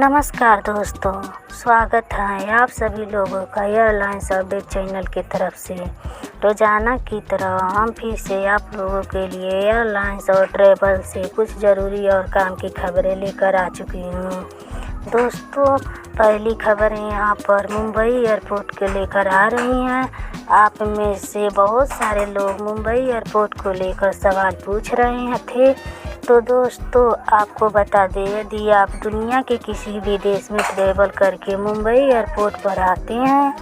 नमस्कार दोस्तों, स्वागत है आप सभी लोगों का एयरलाइंस अपडेट चैनल की तरफ से। रोज़ाना की तरह हम फिर से आप लोगों के लिए एयरलाइंस और ट्रैवल से कुछ ज़रूरी और काम की खबरें लेकर आ चुकी हूँ। दोस्तों, पहली खबरें यहाँ पर मुंबई एयरपोर्ट के लेकर आ रही हैं। आप में से बहुत सारे लोग मुंबई एयरपोर्ट को लेकर सवाल पूछ रहे थे। तो दोस्तों, आपको बता दें, यदि आप दुनिया के किसी भी देश में ट्रैवल करके मुंबई एयरपोर्ट पर आते हैं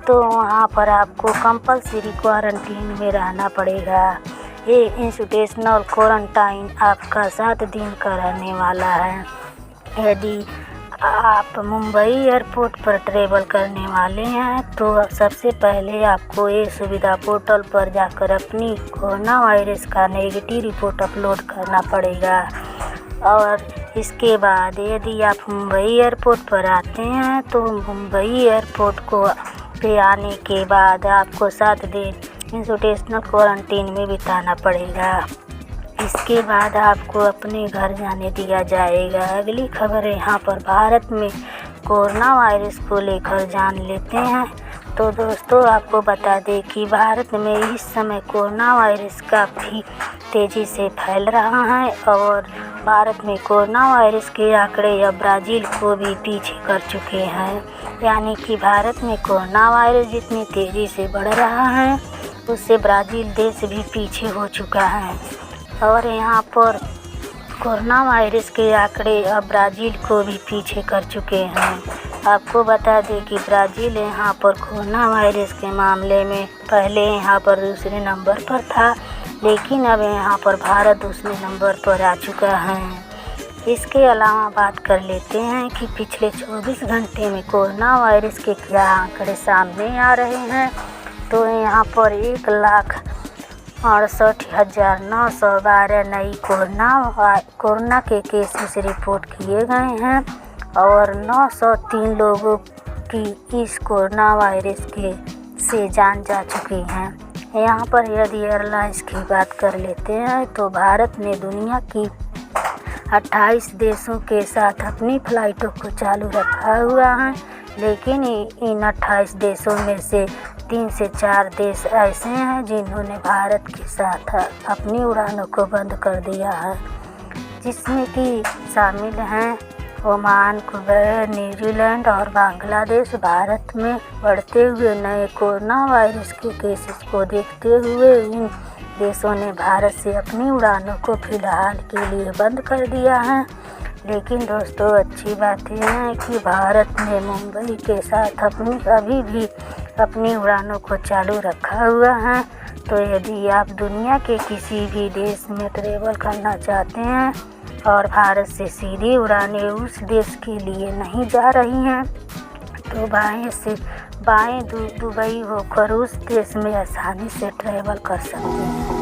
तो वहाँ पर आपको कंपलसरी क्वारंटीन में रहना पड़ेगा। ये इंस्टीट्यूशनल क्वारंटाइन आपका 7 दिन का रहने वाला है। यदि आप मुंबई एयरपोर्ट पर ट्रैवल करने वाले हैं तो सबसे पहले आपको ये सुविधा पोर्टल पर जाकर अपनी कोरोना वायरस का नेगेटिव रिपोर्ट अपलोड करना पड़ेगा। और इसके बाद यदि आप मुंबई एयरपोर्ट पर आते हैं तो मुंबई एयरपोर्ट को पे आने के बाद आपको 7 दिन इंस्टीट्यूशनल क्वारंटीन में बिताना पड़ेगा। इसके बाद आपको अपने घर जाने दिया जाएगा। अगली खबर यहाँ पर भारत में कोरोना वायरस को लेकर जान लेते हैं। तो दोस्तों, आपको बता दें कि भारत में इस समय कोरोना वायरस काफ़ी तेज़ी से फैल रहा है और भारत में कोरोना वायरस के आंकड़े अब ब्राज़ील को भी पीछे कर चुके हैं। यानी कि भारत में कोरोना वायरस जितनी तेज़ी से बढ़ रहा है उससे ब्राज़ील देश भी पीछे हो चुका है और यहाँ पर कोरोना वायरस के आंकड़े अब ब्राज़ील को भी पीछे कर चुके हैं। आपको बता दें कि ब्राज़ील यहाँ पर कोरोना वायरस के मामले में पहले यहाँ पर दूसरे नंबर पर था, लेकिन अब यहाँ पर भारत दूसरे नंबर पर आ चुका है। इसके अलावा बात कर लेते हैं कि पिछले 24 घंटे में कोरोना वायरस के क्या आंकड़े सामने आ रहे हैं। तो यहाँ पर 1,68,912 नई कोरोना के केसेस रिपोर्ट किए गए हैं और 903 लोगों की इस कोरोना वायरस से जान जा चुकी हैं। यहाँ पर यदि एयरलाइंस की बात कर लेते हैं तो भारत ने दुनिया की 28 देशों के साथ अपनी फ़्लाइटों को चालू रखा हुआ है, लेकिन इन 28 देशों में से 3 से 4 देश ऐसे हैं जिन्होंने भारत के साथ अपनी उड़ानों को बंद कर दिया है, जिसमें कि शामिल हैं ओमान, कुवैत, न्यूजीलैंड और बांग्लादेश। भारत में बढ़ते हुए नए कोरोना वायरस के केसेस को देखते हुए इन देशों ने भारत से अपनी उड़ानों को फ़िलहाल के लिए बंद कर दिया है। लेकिन दोस्तों, अच्छी बात यह है कि भारत ने मुंबई के साथ अभी भी अपनी उड़ानों को चालू रखा हुआ है। तो यदि आप दुनिया के किसी भी देश में ट्रैवल करना चाहते हैं और भारत से सीधी उड़ानें उस देश के लिए नहीं जा रही हैं तो बाएं दुबई होकर उस देश में आसानी से ट्रैवल कर सकते हैं।